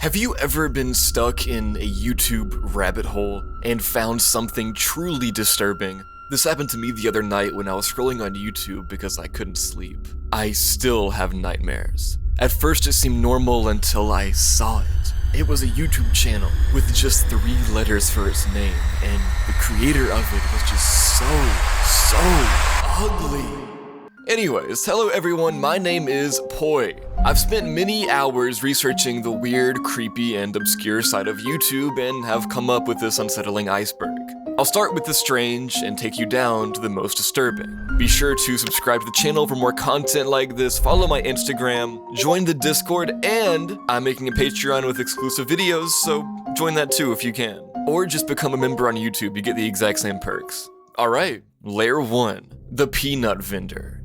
Have you ever been stuck in a YouTube rabbit hole and found something truly disturbing? This happened to me the other night when I was scrolling on YouTube because I couldn't sleep. I still have nightmares. At first it seemed normal until I saw it. It was a YouTube channel with just 3 letters for its name, and the creator of it was just so ugly. Anyways, hello everyone, my name is Poi. I've spent many hours researching the weird, creepy, and obscure side of YouTube and have come up with this unsettling iceberg. I'll start with the strange and take you down to the most disturbing. Be sure to subscribe to the channel for more content like this, follow my Instagram, join the Discord, and I'm making a Patreon with exclusive videos, so join that too if you can. Or just become a member on YouTube, you get the exact same perks. Alright, Layer 1, the Peanut Vendor.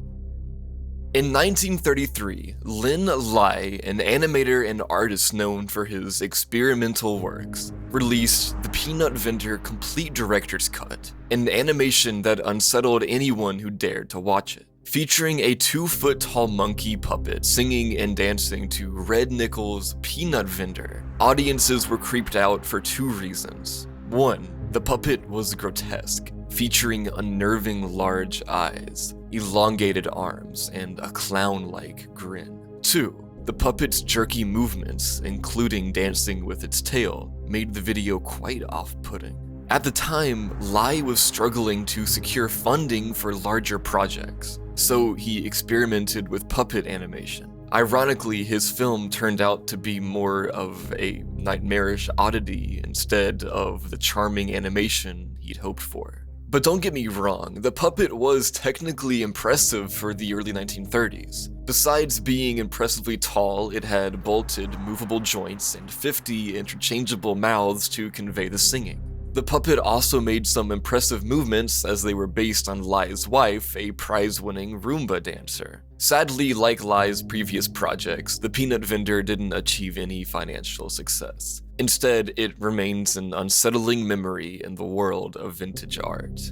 In 1933, Lin Lai, an animator and artist known for his experimental works, released The Peanut Vendor Complete Director's Cut, an animation that unsettled anyone who dared to watch it. Featuring a 2-foot-tall monkey puppet singing and dancing to Red Nickel's Peanut Vendor, audiences were creeped out for 2 reasons. 1, the puppet was grotesque, featuring unnerving large eyes, elongated arms, and a clown-like grin. 2, the puppet's jerky movements, including dancing with its tail, made the video quite off-putting. At the time, Lai was struggling to secure funding for larger projects, so he experimented with puppet animation. Ironically, his film turned out to be more of a nightmarish oddity instead of the charming animation he'd hoped for. But don't get me wrong, the puppet was technically impressive for the early 1930s. Besides being impressively tall, it had bolted, movable joints and 50 interchangeable mouths to convey the singing. The puppet also made some impressive movements as they were based on Lai's wife, a prize-winning Roomba dancer. Sadly, like Lai's previous projects, The Peanut Vendor didn't achieve any financial success. Instead, it remains an unsettling memory in the world of vintage art.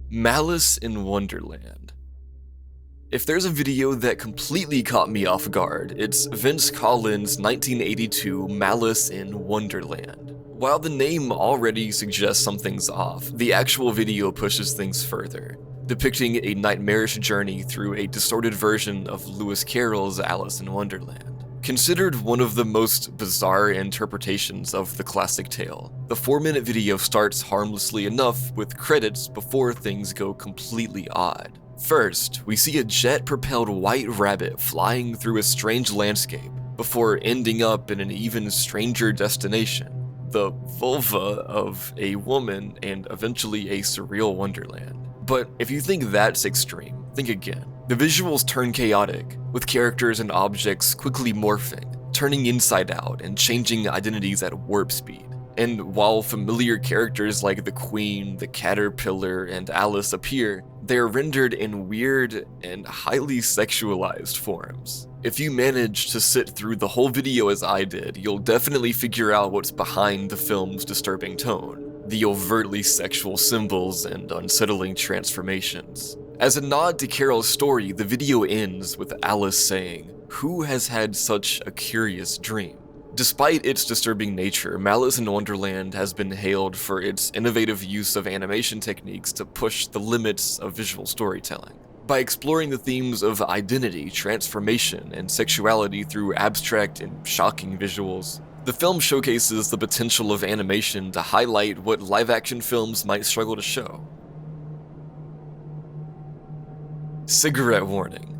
Malice in Wonderland. If there's a video that completely caught me off guard, it's Vince Collins' 1982 Malice in Wonderland. While the name already suggests something's off, the actual video pushes things further, depicting a nightmarish journey through a distorted version of Lewis Carroll's Alice in Wonderland. Considered one of the most bizarre interpretations of the classic tale, the 4-minute video starts harmlessly enough with credits before things go completely odd. First, we see a jet-propelled white rabbit flying through a strange landscape before ending up in an even stranger destination, the vulva of a woman and eventually a surreal wonderland. But if you think that's extreme, think again. The visuals turn chaotic, with characters and objects quickly morphing, turning inside out and changing identities at warp speed. And while familiar characters like the Queen, the Caterpillar, and Alice appear, they're rendered in weird and highly sexualized forms. If you manage to sit through the whole video as I did, you'll definitely figure out what's behind the film's disturbing tone, the overtly sexual symbols and unsettling transformations. As a nod to Carol's story, the video ends with Alice saying, "Who has had such a curious dream?" Despite its disturbing nature, Malice in Wonderland has been hailed for its innovative use of animation techniques to push the limits of visual storytelling. By exploring the themes of identity, transformation, and sexuality through abstract and shocking visuals, the film showcases the potential of animation to highlight what live-action films might struggle to show. Cigarette warning.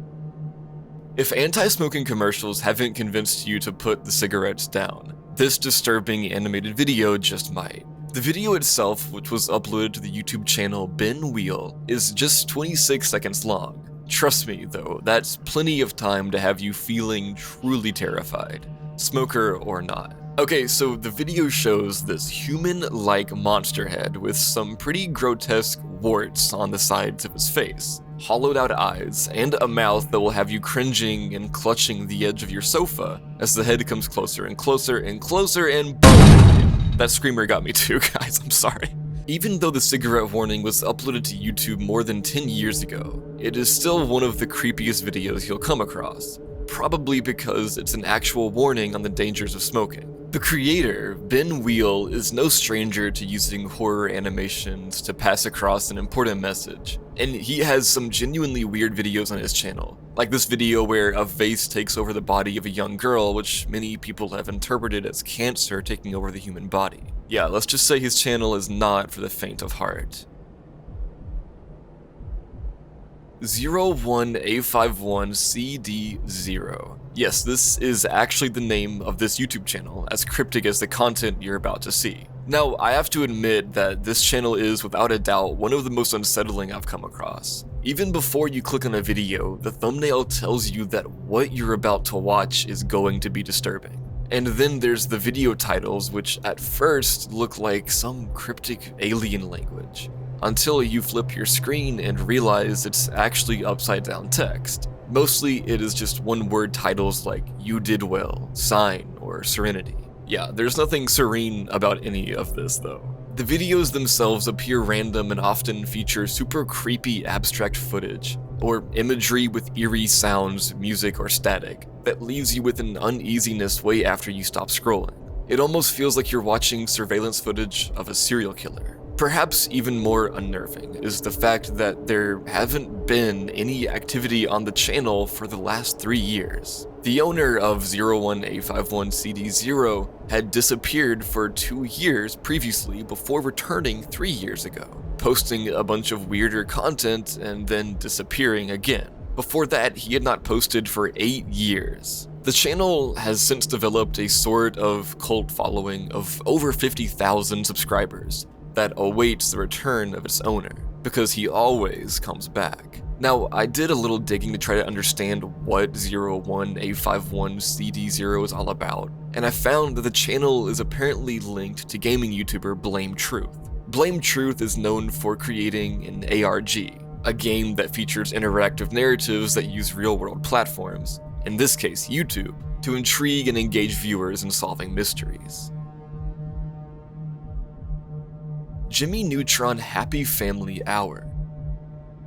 If anti-smoking commercials haven't convinced you to put the cigarettes down, this disturbing animated video just might. The video itself, which was uploaded to the YouTube channel Ben Wheel, is just 26 seconds long. Trust me though, that's plenty of time to have you feeling truly terrified, smoker or not. Okay, so the video shows this human-like monster head with some pretty grotesque warts on the sides of his face, hollowed out eyes, and a mouth that will have you cringing and clutching the edge of your sofa as the head comes closer and closer and closer and boom! That screamer got me too, guys, I'm sorry. Even though the cigarette warning was uploaded to YouTube more than 10 years ago, it is still one of the creepiest videos you'll come across. probably because it's an actual warning on the dangers of smoking. The creator, Ben Wheel, is no stranger to using horror animations to pass across an important message, and he has some genuinely weird videos on his channel, like this video where a vase takes over the body of a young girl, which many people have interpreted as cancer taking over the human body. Yeah, let's just say his channel is not for the faint of heart. 01A51CD0. Yes, this is actually the name of this YouTube channel, as cryptic as the content you're about to see. Now, I have to admit that this channel is without a doubt one of the most unsettling I've come across. Even before you click on a video, the thumbnail tells you that what you're about to watch is going to be disturbing. And then there's the video titles, which at first look like some cryptic alien language, until you flip your screen and realize it's actually upside down text. Mostly it is just one-word titles like "You Did Well," "Sign," or "Serenity." Yeah, there's nothing serene about any of this though. The videos themselves appear random and often feature super creepy abstract footage, or imagery with eerie sounds, music, or static that leaves you with an uneasiness way after you stop scrolling. It almost feels like you're watching surveillance footage of a serial killer. Perhaps even more unnerving is the fact that there haven't been any activity on the channel for the last 3 years. The owner of 01A51CD0 had disappeared for 2 years previously before returning 3 years ago, posting a bunch of weirder content and then disappearing again. Before that, he had not posted for 8 years. The channel has since developed a sort of cult following of over 50,000 subscribers that awaits the return of its owner, because he always comes back. Now, I did a little digging to try to understand what 01A51CD0 is all about, and I found that the channel is apparently linked to gaming YouTuber Blame Truth. Blame Truth is known for creating an ARG, a game that features interactive narratives that use real-world platforms, in this case YouTube, to intrigue and engage viewers in solving mysteries. Jimmy Neutron Happy Family Hour.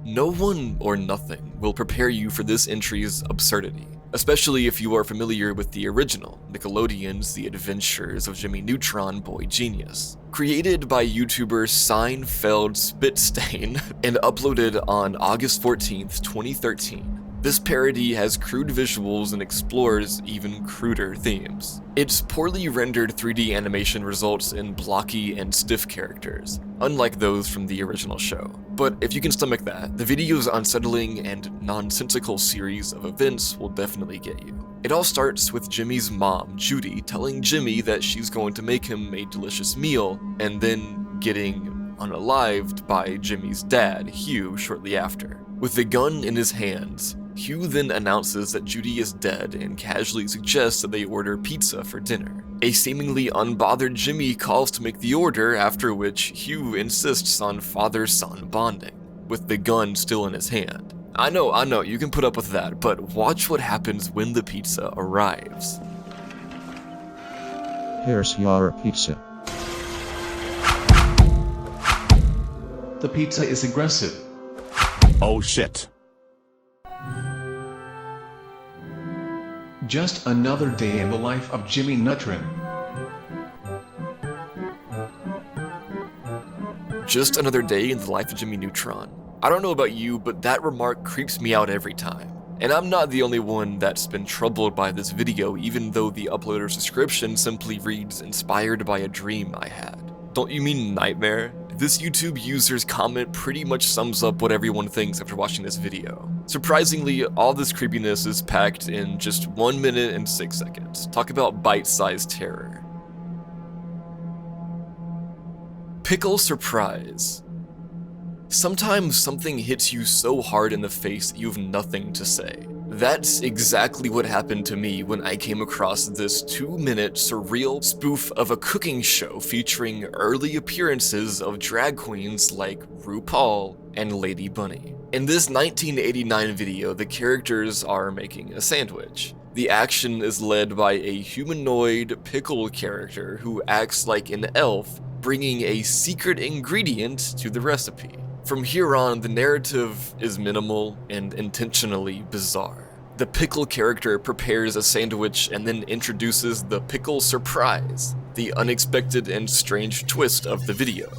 No one or nothing will prepare you for this entry's absurdity, especially if you are familiar with the original, Nickelodeon's The Adventures of Jimmy Neutron Boy Genius. Created by YouTuber Seinfeld Spitstain and uploaded on August 14th, 2013. This parody has crude visuals and explores even cruder themes. Its poorly rendered 3D animation results in blocky and stiff characters, unlike those from the original show. But if you can stomach that, the video's unsettling and nonsensical series of events will definitely get you. It all starts with Jimmy's mom, Judy, telling Jimmy that she's going to make him a delicious meal, and then getting unalived by Jimmy's dad, Hugh, shortly after. With the gun in his hands, Hugh then announces that Judy is dead and casually suggests that they order pizza for dinner. A seemingly unbothered Jimmy calls to make the order, after which Hugh insists on father-son bonding, with the gun still in his hand. I know, you can put up with that, but watch what happens when the pizza arrives. Here's your pizza. The pizza is aggressive. Oh shit. Just another day in the life of Jimmy Neutron. Just another day in the life of Jimmy Neutron. I don't know about you, but that remark creeps me out every time. And I'm not the only one that's been troubled by this video, even though the uploader's description simply reads "inspired by a dream I had." Don't you mean nightmare? This YouTube user's comment pretty much sums up what everyone thinks after watching this video. Surprisingly, all this creepiness is packed in just 1 minute and 6 seconds. Talk about bite-sized terror. Pickle surprise. Sometimes something hits you so hard in the face that you have nothing to say. That's exactly what happened to me when I came across this 2-minute surreal spoof of a cooking show featuring early appearances of drag queens like RuPaul and Lady Bunny. In this 1989 video, the characters are making a sandwich. The action is led by a humanoid pickle character who acts like an elf, bringing a secret ingredient to the recipe. From here on, the narrative is minimal and intentionally bizarre. The pickle character prepares a sandwich and then introduces the pickle surprise, the unexpected and strange twist of the video.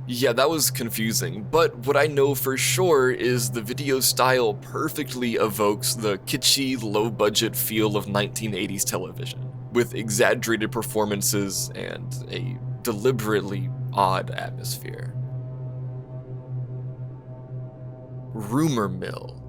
Yeah, that was confusing, but what I know for sure is the video style perfectly evokes the kitschy, low-budget feel of 1980s television, with exaggerated performances and a deliberately odd atmosphere. Rumor Mill.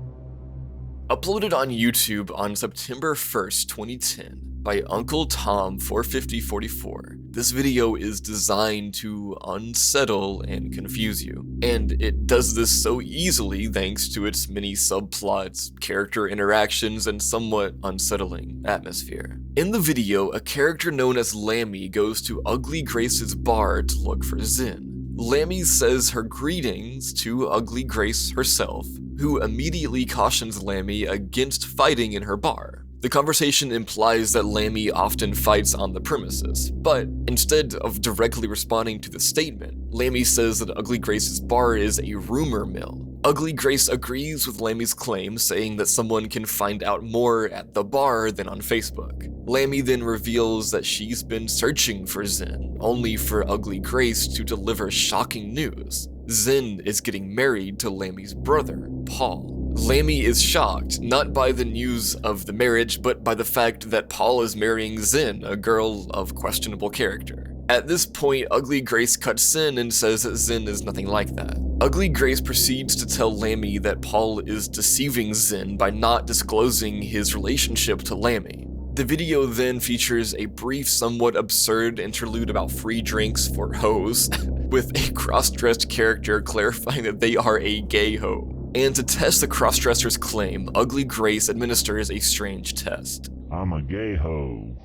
Uploaded on YouTube on September 1st, 2010 by Uncle Tom 45044, this video is designed to unsettle and confuse you, and it does this so easily thanks to its many subplots, character interactions, and somewhat unsettling atmosphere. In the video, a character known as Lammy goes to Ugly Grace's bar to look for Zin. Lammy says her greetings to Ugly Grace herself, who immediately cautions Lammy against fighting in her bar. The conversation implies that Lammy often fights on the premises, but instead of directly responding to the statement, Lammy says that Ugly Grace's bar is a rumor mill. Ugly Grace agrees with Lammy's claim, saying that someone can find out more at the bar than on Facebook. Lammy then reveals that she's been searching for Zin, only for Ugly Grace to deliver shocking news. Zin is getting married to Lammy's brother, Paul. Lammy is shocked, not by the news of the marriage, but by the fact that Paul is marrying Zin, a girl of questionable character. At this point, Ugly Grace cuts in and says that Zin is nothing like that. Ugly Grace proceeds to tell Lammy that Paul is deceiving Zin by not disclosing his relationship to Lammy. The video then features a brief, somewhat absurd interlude about free drinks for hoes, with a cross-dressed character clarifying that they are a gay hoe. And to test the cross-dresser's claim, Ugly Grace administers a strange test. I'm a gay hoe.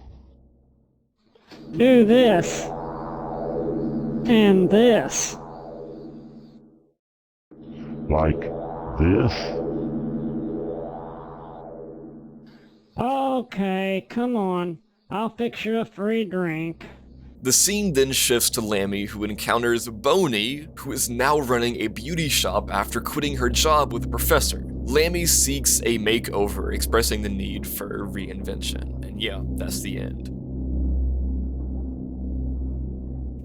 Do this. And this. Like this? Okay, come on. I'll fix you a free drink. The scene then shifts to Lammy, who encounters Boney, who is now running a beauty shop after quitting her job with the professor. Lammy seeks a makeover, expressing the need for reinvention. And yeah, that's the end.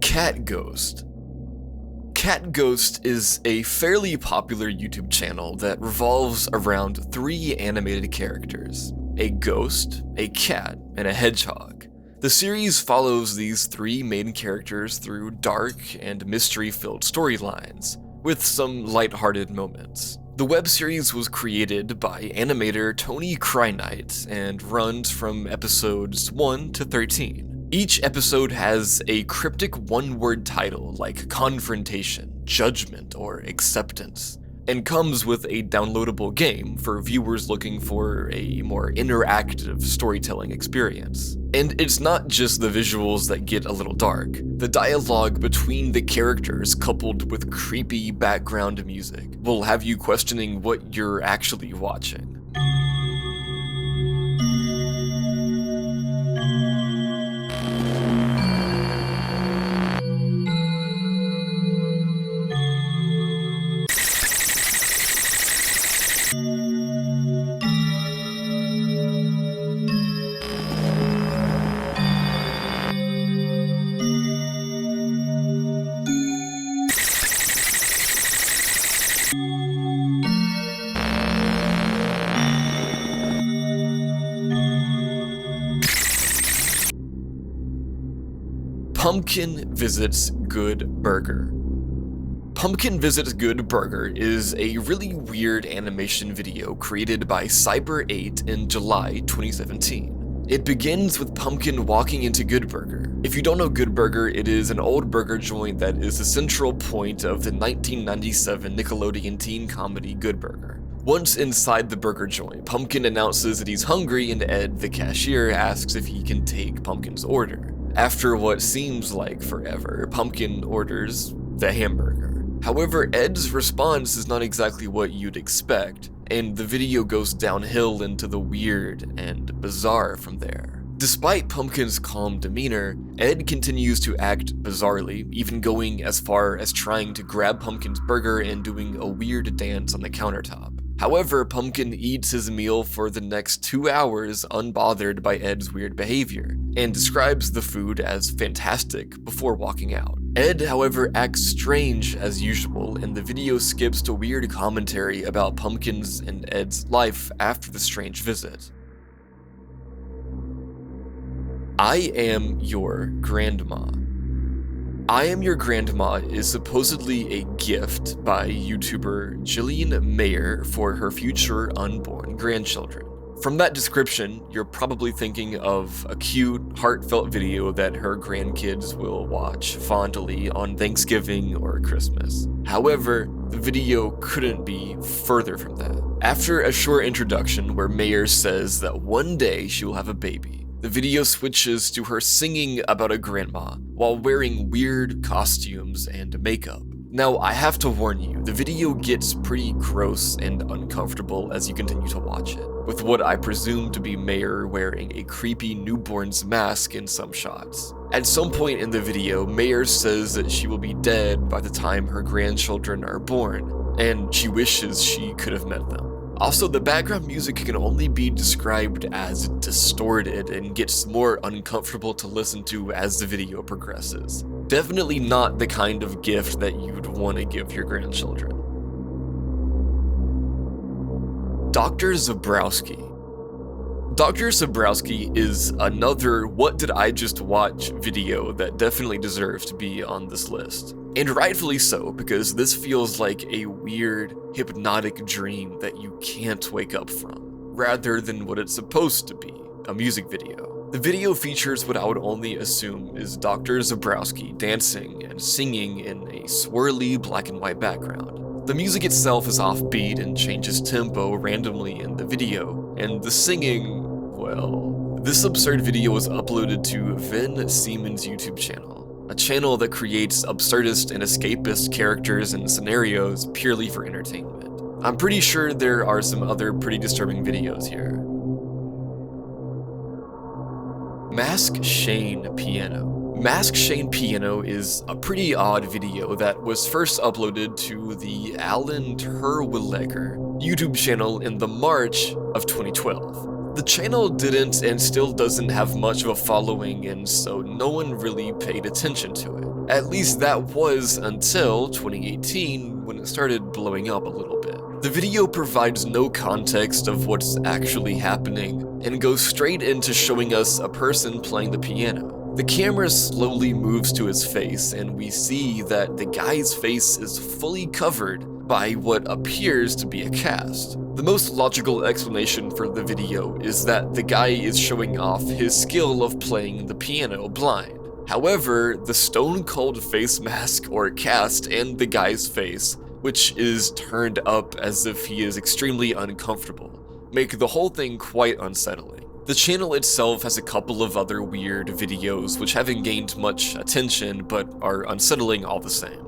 Cat Ghost. Cat Ghost is a fairly popular YouTube channel that revolves around 3 animated characters: a ghost, a cat, and a hedgehog. The series follows these 3 main characters through dark and mystery-filled storylines, with some lighthearted moments. The web series was created by animator Tony Kryknight and runs from episodes 1 to 13. Each episode has a cryptic one-word title like confrontation, judgment, or acceptance, and comes with a downloadable game for viewers looking for a more interactive storytelling experience. And it's not just the visuals that get a little dark. The dialogue between the characters, coupled with creepy background music, will have you questioning what you're actually watching. Pumpkin visits Good Burger. Pumpkin Visits Good Burger is a really weird animation video created by Cyber8 in July 2017. It begins with Pumpkin walking into Good Burger. If you don't know Good Burger, it is an old burger joint that is the central point of the 1997 Nickelodeon teen comedy Good Burger. Once inside the burger joint, Pumpkin announces that he's hungry and Ed, the cashier, asks if he can take Pumpkin's order. After what seems like forever, Pumpkin orders the hamburger. However, Ed's response is not exactly what you'd expect, and the video goes downhill into the weird and bizarre from there. Despite Pumpkin's calm demeanor, Ed continues to act bizarrely, even going as far as trying to grab Pumpkin's burger and doing a weird dance on the countertop. However, Pumpkin eats his meal for the next 2 hours unbothered by Ed's weird behavior, and describes the food as fantastic before walking out. Ed, however, acts strange as usual, and the video skips to weird commentary about Pumpkin's and Ed's life after the strange visit. I Am Your Grandma. I Am Your Grandma is supposedly a gift by YouTuber Jillian Mayer for her future unborn grandchildren. From that description, you're probably thinking of a cute, heartfelt video that her grandkids will watch fondly on Thanksgiving or Christmas. However, the video couldn't be further from that. After a short introduction where Mayer says that one day she will have a baby, the video switches to her singing about a grandma while wearing weird costumes and makeup. Now, I have to warn you, the video gets pretty gross and uncomfortable as you continue to watch it, with what I presume to be Mayer wearing a creepy newborn's mask in some shots. At some point in the video, Mayer says that she will be dead by the time her grandchildren are born, and she wishes she could have met them. Also, the background music can only be described as distorted and gets more uncomfortable to listen to as the video progresses. Definitely not the kind of gift that you'd want to give your grandchildren. Dr. Zabrowski. Dr. Zabrowski is another What Did I Just Watch video that definitely deserves to be on this list. And rightfully so, because this feels like a weird, hypnotic dream that you can't wake up from, rather than what it's supposed to be, a music video. The video features what I would only assume is Dr. Zabrowski dancing and singing in a swirly black and white background. The music itself is offbeat and changes tempo randomly in the video, and the singing, well, this absurd video was uploaded to Vin Siemens' YouTube channel, a channel that creates absurdist and escapist characters and scenarios purely for entertainment. I'm pretty sure there are some other pretty disturbing videos here. Mask Shane Piano. Mask Shane Piano is a pretty odd video that was first uploaded to the Alan Terwilliger YouTube channel in the March of 2012. The channel didn't and still doesn't have much of a following, and so no one really paid attention to it. At least that was until 2018 when it started blowing up a little bit. The video provides no context of what's actually happening and goes straight into showing us a person playing the piano. The camera slowly moves to his face and we see that the guy's face is fully covered by what appears to be a cast. The most logical explanation for the video is that the guy is showing off his skill of playing the piano blind. However, the stone-cold face mask or cast and the guy's face, which is turned up as if he is extremely uncomfortable, make the whole thing quite unsettling. The channel itself has a couple of other weird videos which haven't gained much attention but are unsettling all the same.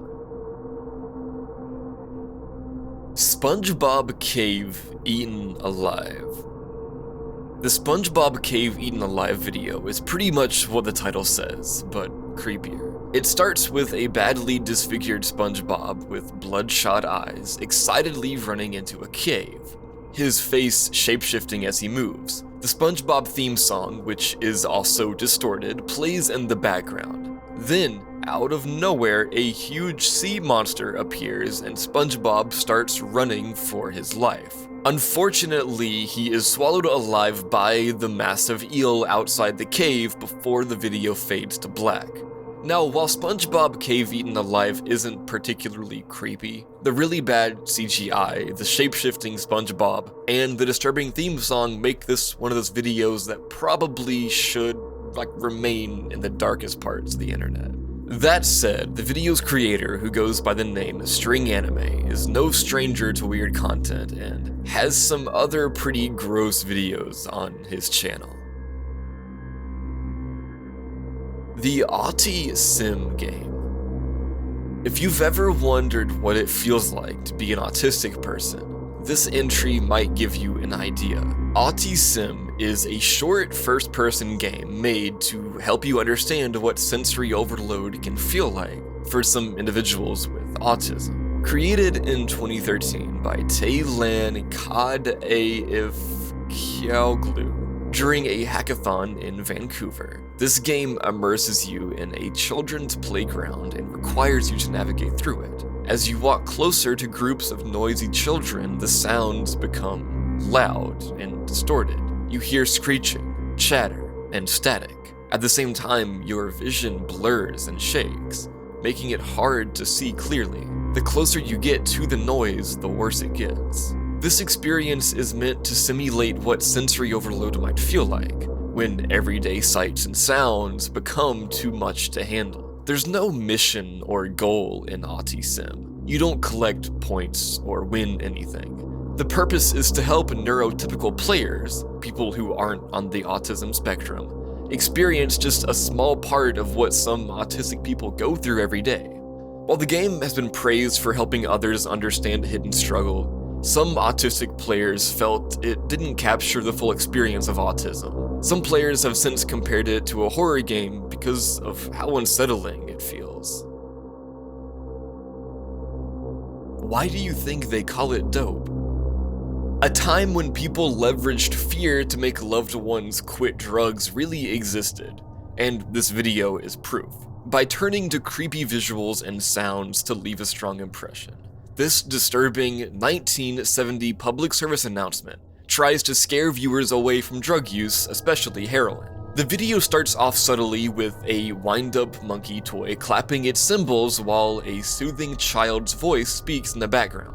SpongeBob Cave Eaten Alive. The SpongeBob Cave Eaten Alive video is pretty much what the title says, but creepier. It starts with a badly disfigured SpongeBob with bloodshot eyes excitedly running into a cave, his face shapeshifting as he moves. The SpongeBob theme song, which is also distorted, plays in the background. Then, out of nowhere, a huge sea monster appears and SpongeBob starts running for his life. Unfortunately, he is swallowed alive by the massive eel outside the cave before the video fades to black. Now, while SpongeBob Cave Eaten Alive isn't particularly creepy, the really bad CGI, the shape-shifting SpongeBob, and the disturbing theme song make this one of those videos that probably should, remain in the darkest parts of the internet. That said, the video's creator, who goes by the name String Anime, is no stranger to weird content and has some other pretty gross videos on his channel. The Auti Sim game. If you've ever wondered what it feels like to be an autistic person, this entry might give you an idea. Auti Sim is a short first-person game made to help you understand what sensory overload can feel like for some individuals with autism. Created in 2013 by Taylan Kadaif Kyaoglu during a hackathon in Vancouver, this game immerses you in a children's playground and requires you to navigate through it. As you walk closer to groups of noisy children, the sounds become loud and distorted. You hear screeching, chatter, and static. At the same time, your vision blurs and shakes, making it hard to see clearly. The closer you get to the noise, the worse it gets. This experience is meant to simulate what sensory overload might feel like, when everyday sights and sounds become too much to handle. There's no mission or goal in Auti Sim. You don't collect points or win anything. The purpose is to help neurotypical players, people who aren't on the autism spectrum, experience just a small part of what some autistic people go through every day. While the game has been praised for helping others understand a hidden struggle, some autistic players felt it didn't capture the full experience of autism. Some players have since compared it to a horror game because of how unsettling it feels. Why do you think they call it dope? A time when people leveraged fear to make loved ones quit drugs really existed, and this video is proof. By turning to creepy visuals and sounds to leave a strong impression, this disturbing 1970 public service announcement tries to scare viewers away from drug use, especially heroin. The video starts off subtly with a wind-up monkey toy clapping its cymbals while a soothing child's voice speaks in the background.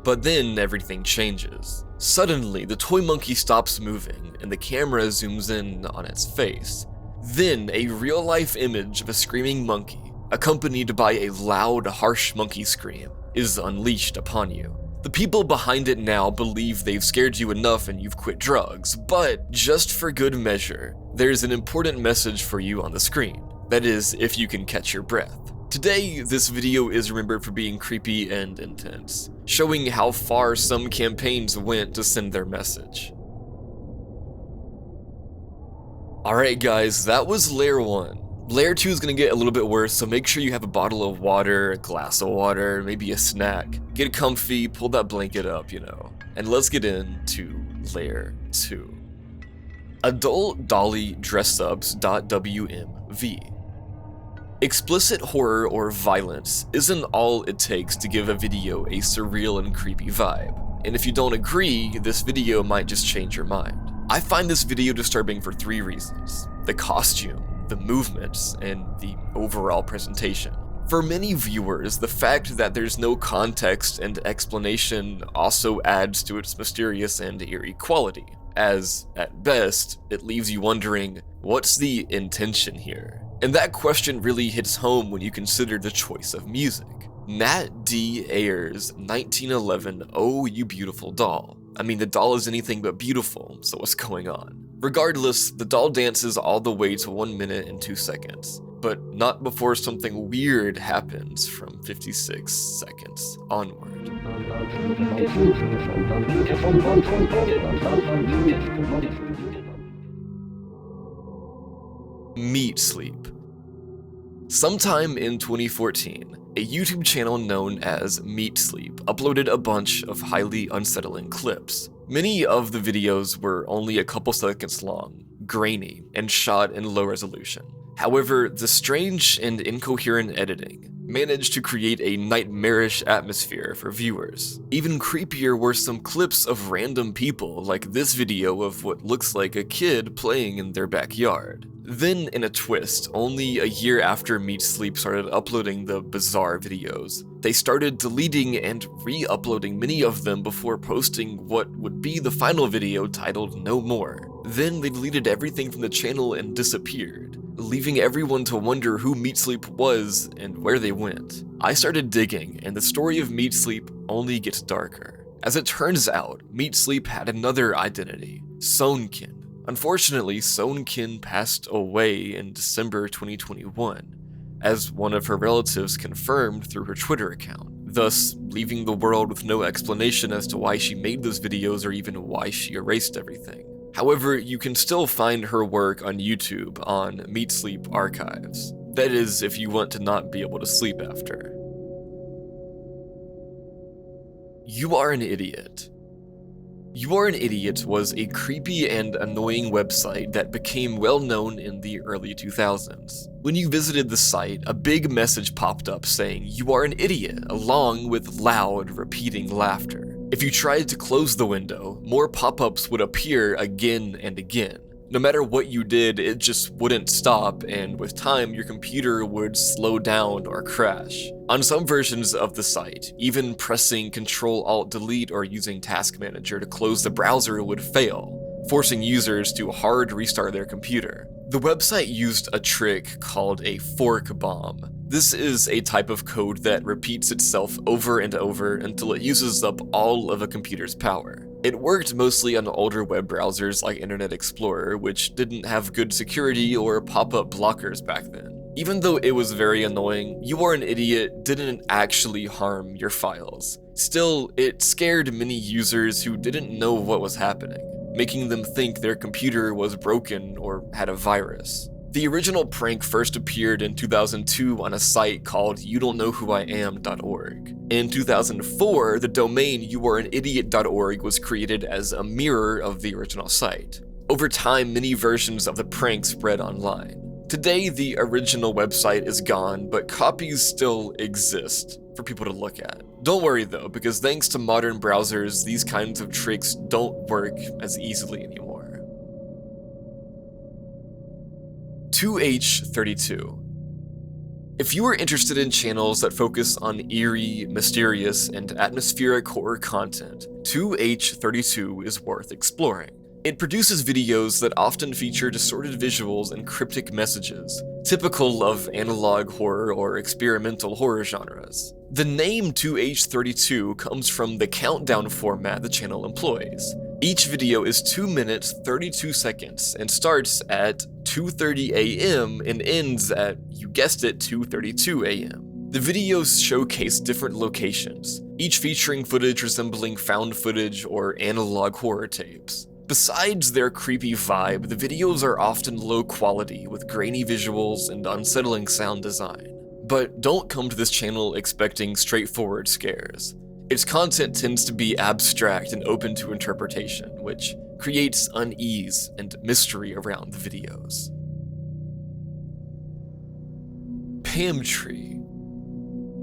But then everything changes. Suddenly, the toy monkey stops moving and the camera zooms in on its face. Then, a real-life image of a screaming monkey, accompanied by a loud, harsh monkey scream, is unleashed upon you. The people behind it now believe they've scared you enough and you've quit drugs, but just for good measure, there's an important message for you on the screen. That is, if you can catch your breath. Today, this video is remembered for being creepy and intense, showing how far some campaigns went to send their message. Alright guys, that was Layer 1. Layer 2 is going to get a little bit worse, so make sure you have a bottle of water, a glass of water, maybe a snack. Get comfy, pull that blanket up, and let's get into Layer 2. Adult Dolly Dress-Ups.wmv. Explicit horror or violence isn't all it takes to give a video a surreal and creepy vibe, and if you don't agree, this video might just change your mind. I find this video disturbing for 3 reasons: the costume, the movements, and the overall presentation. For many viewers, the fact that there's no context and explanation also adds to its mysterious and eerie quality, as, at best, it leaves you wondering, what's the intention here? And that question really hits home when you consider the choice of music. Nat D. Ayer's 1911 Oh You Beautiful Doll. I mean, the doll is anything but beautiful, so what's going on? Regardless, the doll dances all the way to 1 minute and 2 seconds, but not before something weird happens from 56 seconds onward. Meat Sleep. Sometime in 2014, a YouTube channel known as Meat Sleep uploaded a bunch of highly unsettling clips. Many of the videos were only a couple seconds long, grainy, and shot in low resolution. However, the strange and incoherent editing managed to create a nightmarish atmosphere for viewers. Even creepier were some clips of random people, like this video of what looks like a kid playing in their backyard. Then, in a twist, only a year after Meat Sleep started uploading the bizarre videos, they started deleting and re-uploading many of them before posting what would be the final video titled No More. Then they deleted everything from the channel and disappeared, leaving everyone to wonder who Meat Sleep was and where they went. I started digging, and the story of Meat Sleep only gets darker. As it turns out, Meat Sleep had another identity, Sonekin. Unfortunately, Sonekin passed away in December 2021, as one of her relatives confirmed through her Twitter account, thus leaving the world with no explanation as to why she made those videos or even why she erased everything. However, you can still find her work on YouTube on Meat Sleep Archives. That is, if you want to not be able to sleep after. You Are an Idiot. You Are an Idiot was a creepy and annoying website that became well known in the early 2000s. When you visited the site, a big message popped up saying, "You are an idiot," along with loud, repeating laughter. If you tried to close the window, more pop-ups would appear again and again. No matter what you did, it just wouldn't stop, and with time, your computer would slow down or crash. On some versions of the site, even pressing Ctrl-Alt-Delete or using Task Manager to close the browser would fail, forcing users to hard restart their computer. The website used a trick called a fork bomb. This is a type of code that repeats itself over and over until it uses up all of a computer's power. It worked mostly on older web browsers like Internet Explorer, which didn't have good security or pop-up blockers back then. Even though it was very annoying, You Are an Idiot didn't actually harm your files. Still, it scared many users who didn't know what was happening, making them think their computer was broken or had a virus. The original prank first appeared in 2002 on a site called youdont'tknowwhoiam.org. In 2004, the domain youareanidiot.org was created as a mirror of the original site. Over time, many versions of the prank spread online. Today, the original website is gone, but copies still exist for people to look at. Don't worry though, because thanks to modern browsers, these kinds of tricks don't work as easily anymore. 2H32. If you are interested in channels that focus on eerie, mysterious, and atmospheric horror content, 2H32 is worth exploring. It produces videos that often feature distorted visuals and cryptic messages, typical of analog horror or experimental horror genres. The name 2H32 comes from the countdown format the channel employs. Each video is 2 minutes 32 seconds and starts at 2:30 a.m. and ends at, you guessed it, 2:32 a.m. The videos showcase different locations, each featuring footage resembling found footage or analog horror tapes. Besides their creepy vibe, the videos are often low quality with grainy visuals and unsettling sound design. But don't come to this channel expecting straightforward scares. Its content tends to be abstract and open to interpretation, which creates unease and mystery around the videos. Pamtree.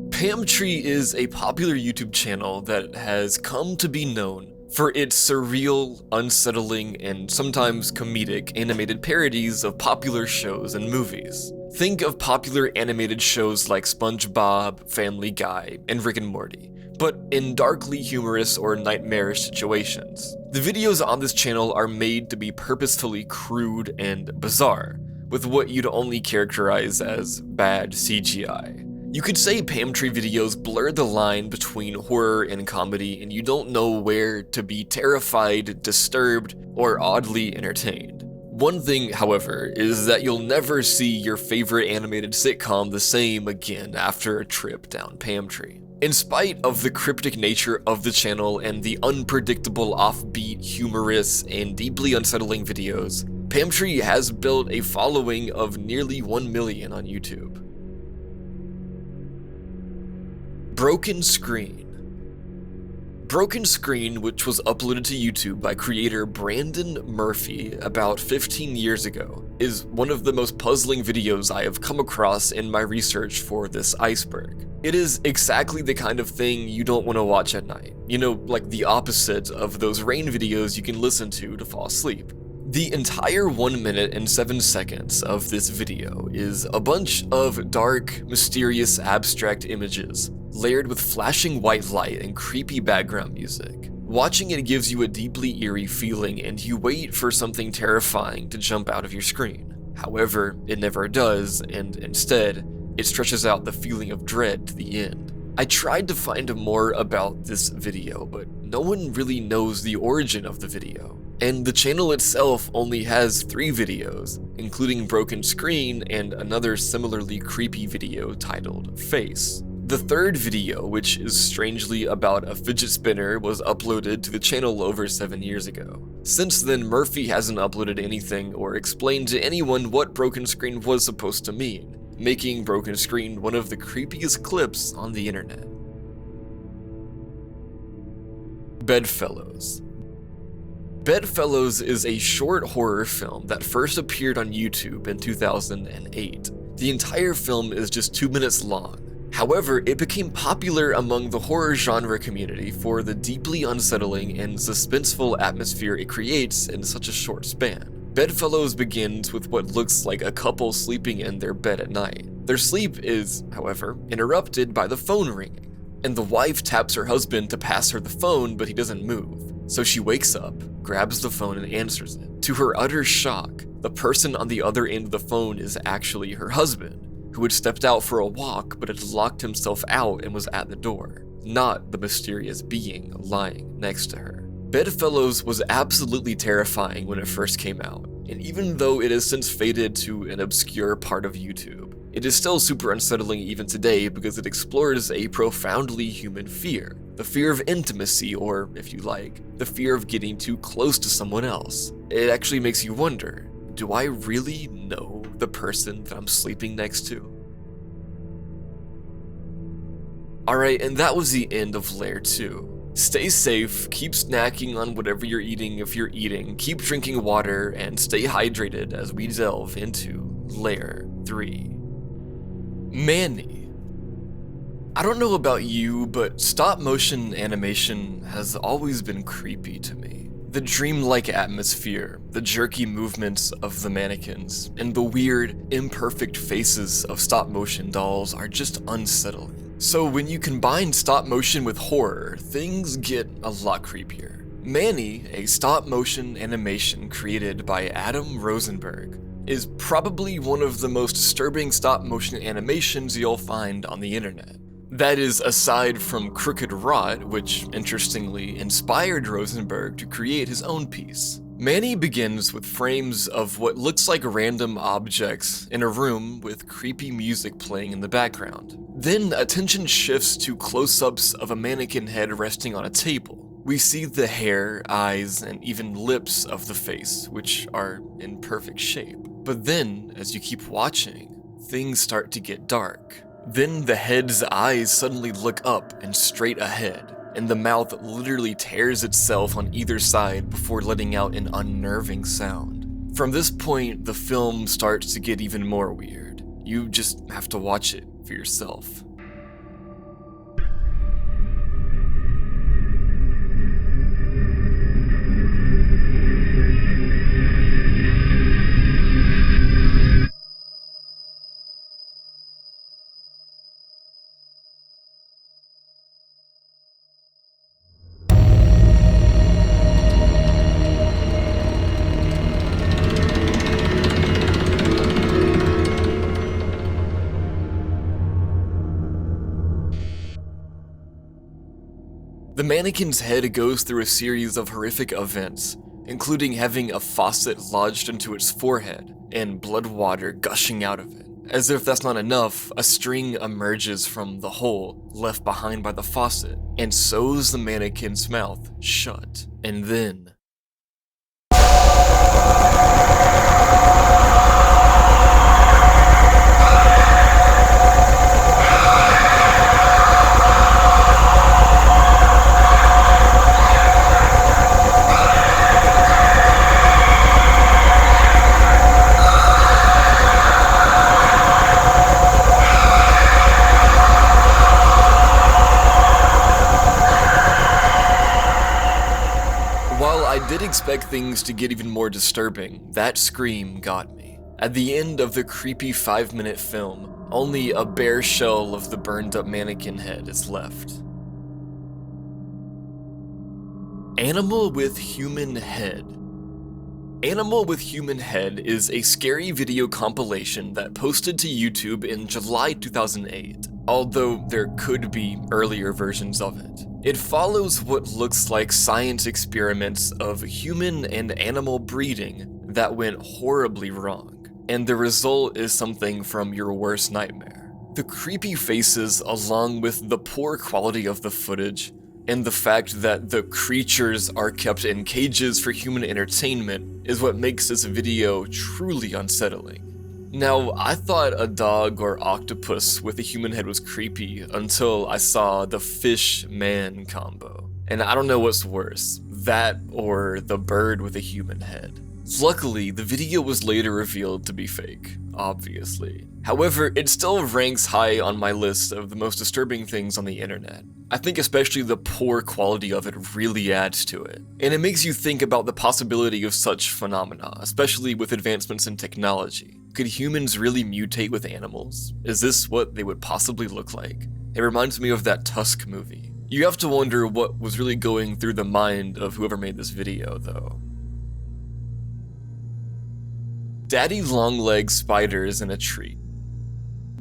Pamtree is a popular YouTube channel that has come to be known for its surreal, unsettling, and sometimes comedic animated parodies of popular shows and movies. Think of popular animated shows like SpongeBob, Family Guy, and Rick and Morty, but in darkly humorous or nightmarish situations. The videos on this channel are made to be purposefully crude and bizarre, with what you'd only characterize as bad CGI. You could say Pamtree videos blur the line between horror and comedy, and you don't know where to be terrified, disturbed, or oddly entertained. One thing, however, is that you'll never see your favorite animated sitcom the same again after a trip down Pamtree. In spite of the cryptic nature of the channel and the unpredictable, offbeat, humorous, and deeply unsettling videos, Pamtree has built a following of nearly 1 million on YouTube. Broken Screen. Broken Screen, which was uploaded to YouTube by creator Brandon Murphy about 15 years ago, is one of the most puzzling videos I have come across in my research for this Iceberg. It is exactly the kind of thing you don't want to watch at night. You know, like the opposite of those rain videos you can listen to fall asleep. The entire 1 minute and 7 seconds of this video is a bunch of dark, mysterious, abstract images, layered with flashing white light and creepy background music. Watching it gives you a deeply eerie feeling, and you wait for something terrifying to jump out of your screen. However, it never does, and instead, it stretches out the feeling of dread to the end. I tried to find more about this video, but no one really knows the origin of the video. And the channel itself only has 3 videos, including Broken Screen and another similarly creepy video titled Face. The 3rd video, which is strangely about a fidget spinner, was uploaded to the channel over 7 years ago. Since then, Murphy hasn't uploaded anything or explained to anyone what Broken Screen was supposed to mean, making Broken Screen one of the creepiest clips on the internet. Bedfellows. Bedfellows is a short horror film that first appeared on YouTube in 2008. The entire film is just 2 minutes long. However, it became popular among the horror genre community for the deeply unsettling and suspenseful atmosphere it creates in such a short span. Bedfellows begins with what looks like a couple sleeping in their bed at night. Their sleep is, however, interrupted by the phone ringing, and the wife taps her husband to pass her the phone, but he doesn't move. So she wakes up, grabs the phone, and answers it. To her utter shock, the person on the other end of the phone is actually her husband, who had stepped out for a walk but had locked himself out and was at the door, not the mysterious being lying next to her. Bedfellows was absolutely terrifying when it first came out, and even though it has since faded to an obscure part of YouTube, it is still super unsettling even today because it explores a profoundly human fear. The fear of intimacy, or, if you like, the fear of getting too close to someone else. It actually makes you wonder, do I really know the person that I'm sleeping next to? Alright, and that was the end of Layer 2. Stay safe, keep snacking on whatever you're eating if you're eating, keep drinking water, and stay hydrated as we delve into Layer 3. Manny. I don't know about you, but stop motion animation has always been creepy to me. The dreamlike atmosphere, the jerky movements of the mannequins, and the weird, imperfect faces of stop motion dolls are just unsettling. So when you combine stop motion with horror, things get a lot creepier. Manny, a stop motion animation created by Adam Rosenberg, is probably one of the most disturbing stop motion animations you'll find on the internet. That is aside from Crooked Rot, which interestingly inspired Rosenberg to create his own piece. Manny begins with frames of what looks like random objects in a room with creepy music playing in the background. Then attention shifts to close-ups of a mannequin head resting on a table. We see the hair, eyes, and even lips of the face, which are in perfect shape. But then, as you keep watching, things start to get dark. Then the head's eyes suddenly look up and straight ahead, and the mouth literally tears itself on either side before letting out an unnerving sound. From this point, the film starts to get even more weird. You just have to watch it for yourself. The mannequin's head goes through a series of horrific events, including having a faucet lodged into its forehead and blood water gushing out of it. As if that's not enough, a string emerges from the hole left behind by the faucet and sews the mannequin's mouth shut. And then while I did expect things to get even more disturbing, that scream got me. At the end of the creepy 5-minute film, only a bare shell of the burned up mannequin head is left. Animal with Human Head. Animal with Human Head is a scary video compilation that posted to YouTube in July 2008, although there could be earlier versions of it. It follows what looks like science experiments of human and animal breeding that went horribly wrong, and the result is something from your worst nightmare. The creepy faces, along with the poor quality of the footage, and the fact that the creatures are kept in cages for human entertainment is what makes this video truly unsettling. Now, I thought a dog or octopus with a human head was creepy until I saw the fish-man combo. And I don't know what's worse, that or the bird with a human head. Luckily, the video was later revealed to be fake, obviously. However, it still ranks high on my list of the most disturbing things on the internet. I think especially the poor quality of it really adds to it. And it makes you think about the possibility of such phenomena, especially with advancements in technology. Could humans really mutate with animals? Is this what they would possibly look like? It reminds me of that Tusk movie. You have to wonder what was really going through the mind of whoever made this video, though. Daddy Longlegs spiders in a tree.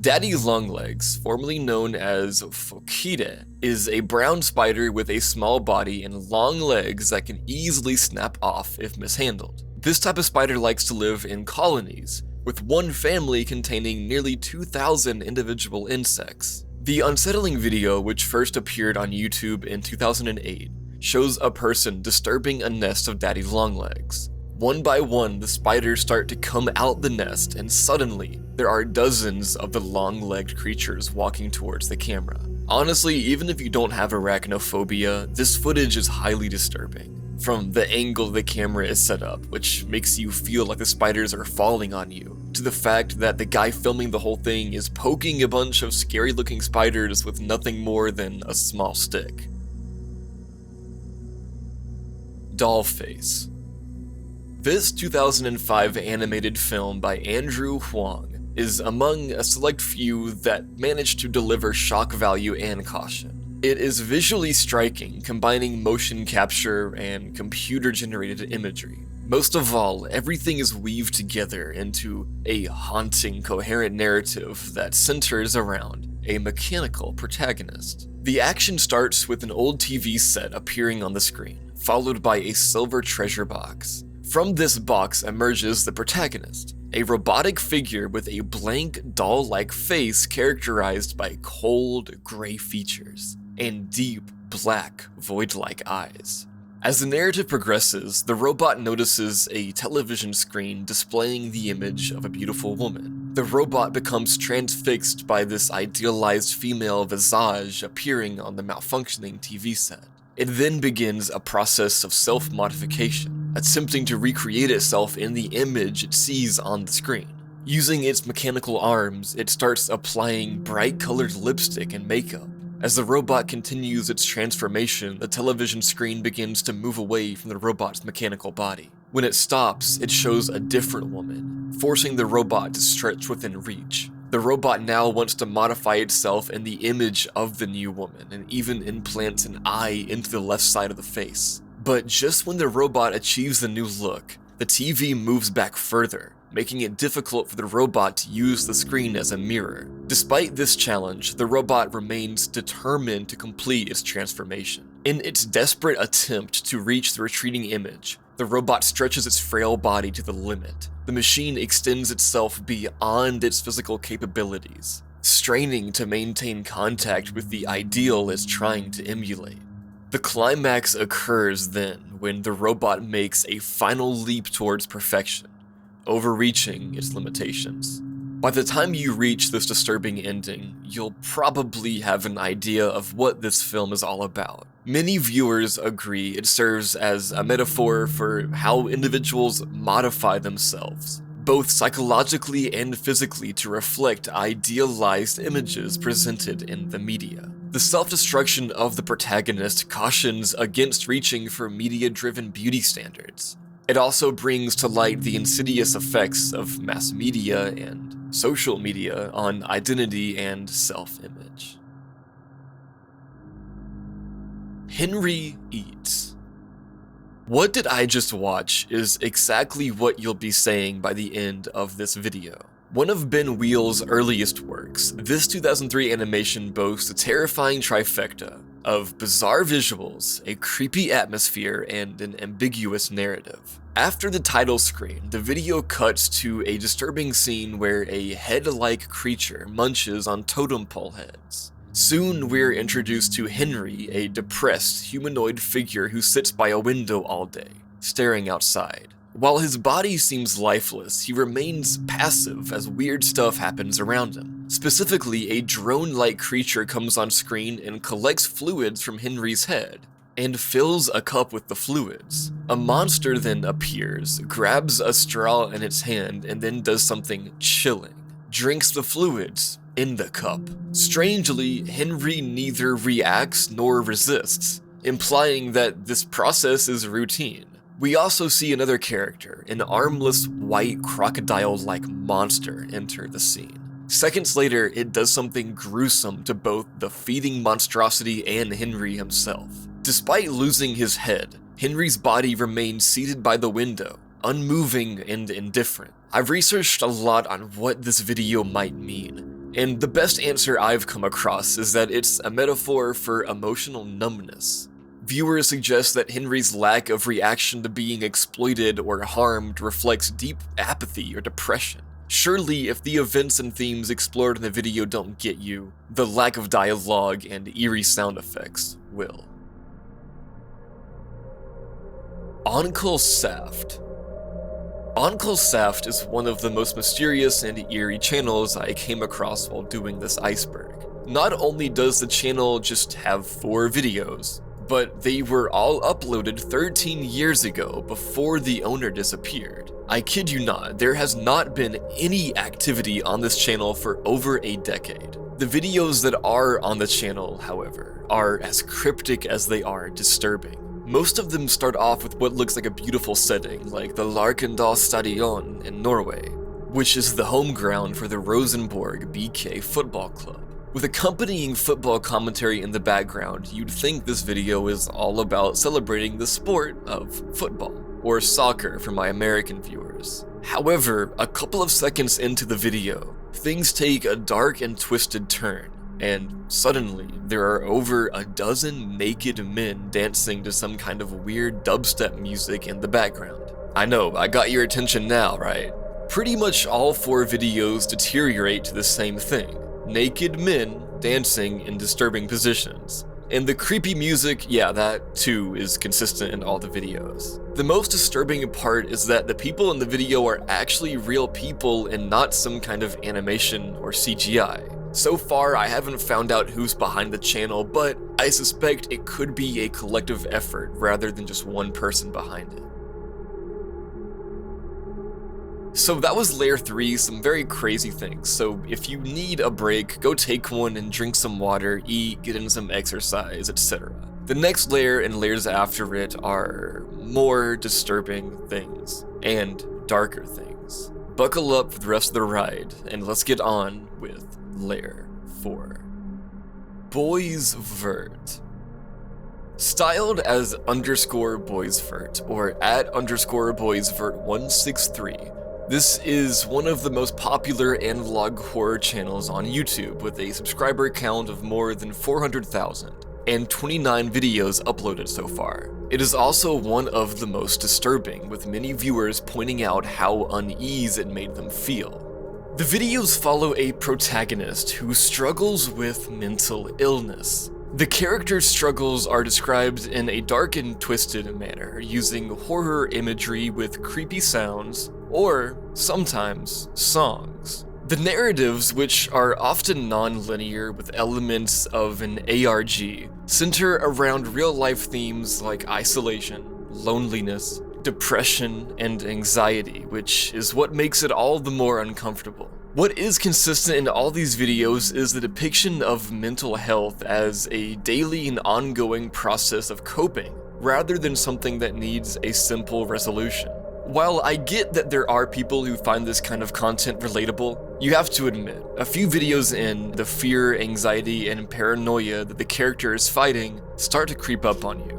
Daddy Longlegs, formerly known as Phoceida, is a brown spider with a small body and long legs that can easily snap off if mishandled. This type of spider likes to live in colonies, with one family containing nearly 2,000 individual insects. The unsettling video, which first appeared on YouTube in 2008, shows a person disturbing a nest of daddy longlegs. One by one, the spiders start to come out the nest, and suddenly, there are dozens of the long-legged creatures walking towards the camera. Honestly, even if you don't have arachnophobia, this footage is highly disturbing. From the angle the camera is set up, which makes you feel like the spiders are falling on you, to the fact that the guy filming the whole thing is poking a bunch of scary-looking spiders with nothing more than a small stick. Dollface. This 2005 animated film by Andrew Huang is among a select few that managed to deliver shock value and caution. It is visually striking, combining motion capture and computer-generated imagery. Most of all, everything is weaved together into a haunting, coherent narrative that centers around a mechanical protagonist. The action starts with an old TV set appearing on the screen, followed by a silver treasure box. From this box emerges the protagonist, a robotic figure with a blank, doll-like face characterized by cold, gray features and deep, black, void-like eyes. As the narrative progresses, the robot notices a television screen displaying the image of a beautiful woman. The robot becomes transfixed by this idealized female visage appearing on the malfunctioning TV set. It then begins a process of self-modification, attempting to recreate itself in the image it sees on the screen. Using its mechanical arms, it starts applying bright-colored lipstick and makeup. As the robot continues its transformation, the television screen begins to move away from the robot's mechanical body. When it stops, it shows a different woman, forcing the robot to stretch within reach. The robot now wants to modify itself in the image of the new woman, and even implants an eye into the left side of the face. But just when the robot achieves the new look, the TV moves back further, making it difficult for the robot to use the screen as a mirror. Despite this challenge, the robot remains determined to complete its transformation. In its desperate attempt to reach the retreating image, the robot stretches its frail body to the limit. The machine extends itself beyond its physical capabilities, straining to maintain contact with the ideal it's trying to emulate. The climax occurs then when the robot makes a final leap towards perfection, overreaching its limitations. By the time you reach this disturbing ending, you'll probably have an idea of what this film is all about. Many viewers agree it serves as a metaphor for how individuals modify themselves, both psychologically and physically, to reflect idealized images presented in the media. The self-destruction of the protagonist cautions against reaching for media-driven beauty standards. It also brings to light the insidious effects of mass media and social media on identity and self-image. Henry Eats. What did I just watch is exactly what you'll be saying by the end of this video. One of Ben Wheel's earliest works, this 2003 animation boasts a terrifying trifecta of bizarre visuals, a creepy atmosphere, and an ambiguous narrative. After the title screen, the video cuts to a disturbing scene where a head-like creature munches on totem pole heads. Soon, we're introduced to Henry, a depressed, humanoid figure who sits by a window all day, staring outside. While his body seems lifeless, he remains passive as weird stuff happens around him. Specifically, a drone-like creature comes on screen and collects fluids from Henry's head, and fills a cup with the fluids. A monster then appears, grabs a straw in its hand, and then does something chilling. Drinks the fluids in the cup. Strangely, Henry neither reacts nor resists, implying that this process is routine. We also see another character, an armless, white, crocodile-like monster, enter the scene. Seconds later, it does something gruesome to both the feeding monstrosity and Henry himself. Despite losing his head, Henry's body remains seated by the window, unmoving and indifferent. I've researched a lot on what this video might mean, and the best answer I've come across is that it's a metaphor for emotional numbness. Viewers suggest that Henry's lack of reaction to being exploited or harmed reflects deep apathy or depression. Surely, if the events and themes explored in the video don't get you, the lack of dialogue and eerie sound effects will. Uncle Saft. Uncle Saft is one of the most mysterious and eerie channels I came across while doing this Iceberg. Not only does the channel just have 4 videos, but they were all uploaded 13 years ago before the owner disappeared. I kid you not, there has not been any activity on this channel for over a decade. The videos that are on the channel, however, are as cryptic as they are disturbing. Most of them start off with what looks like a beautiful setting, like the Larkendal Stadion in Norway, which is the home ground for the Rosenborg BK football club. With accompanying football commentary in the background, you'd think this video is all about celebrating the sport of football, or soccer for my American viewers. However, a couple of seconds into the video, things take a dark and twisted turn, and suddenly there are over a dozen naked men dancing to some kind of weird dubstep music in the background. I know, I got your attention now, right? Pretty much all 4 videos deteriorate to the same thing. Naked men dancing in disturbing positions. And the creepy music, yeah, that too is consistent in all the videos. The most disturbing part is that the people in the video are actually real people and not some kind of animation or CGI. So far, I haven't found out who's behind the channel, but I suspect it could be a collective effort rather than just one person behind it. So that was layer 3, some very crazy things. So if you need a break, go take one and drink some water, eat, get in some exercise, etc. The next layer and layers after it are more disturbing things and darker things. Buckle up for the rest of the ride, and let's get on with layer 4. Boys Vert. Styled as _boysvert or at _boysvert163, this is one of the most popular analog horror channels on YouTube with a subscriber count of more than 400,000 and 29 videos uploaded so far. It is also one of the most disturbing, with many viewers pointing out how unease it made them feel. The videos follow a protagonist who struggles with mental illness. The character's struggles are described in a dark and twisted manner, using horror imagery with creepy sounds, or sometimes songs. The narratives, which are often non-linear with elements of an ARG, center around real-life themes like isolation, loneliness, depression, and anxiety, which is what makes it all the more uncomfortable. What is consistent in all these videos is the depiction of mental health as a daily and ongoing process of coping, rather than something that needs a simple resolution. While I get that there are people who find this kind of content relatable, you have to admit, a few videos in, the fear, anxiety, and paranoia that the character is fighting start to creep up on you.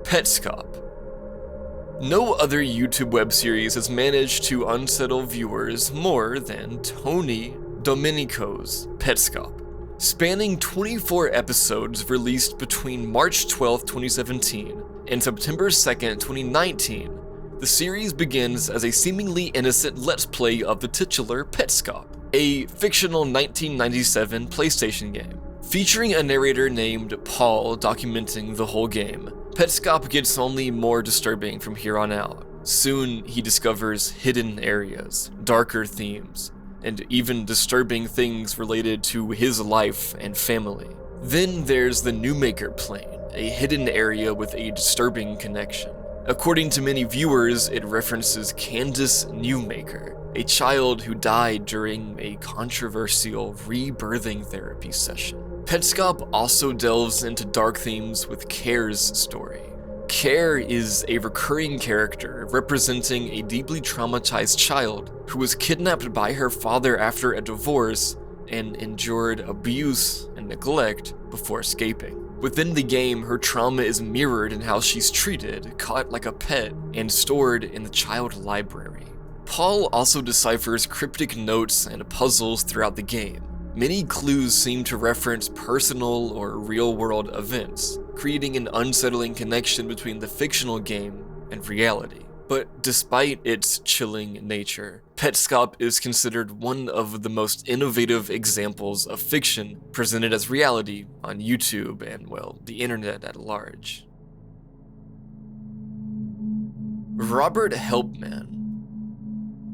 Petscop. No other YouTube web series has managed to unsettle viewers more than Tony Domenico's Petscop. Spanning 24 episodes released between March 12, 2017 and September 2nd, 2019, the series begins as a seemingly innocent let's play of the titular Petscop, a fictional 1997 PlayStation game. Featuring a narrator named Paul documenting the whole game, Petscop gets only more disturbing from here on out. Soon, he discovers hidden areas, darker themes, and even disturbing things related to his life and family. Then there's the Newmaker Plane, a hidden area with a disturbing connection. According to many viewers, it references Candace Newmaker, a child who died during a controversial rebirthing therapy session. Petscop also delves into dark themes with Care's story. Care is a recurring character representing a deeply traumatized child who was kidnapped by her father after a divorce and endured abuse and neglect before escaping. Within the game, her trauma is mirrored in how she's treated, caught like a pet, and stored in the child library. Paul also deciphers cryptic notes and puzzles throughout the game. Many clues seem to reference personal or real-world events, creating an unsettling connection between the fictional game and reality. But despite its chilling nature, Petscop is considered one of the most innovative examples of fiction presented as reality on YouTube and, well, the internet at large. Robert Helpman.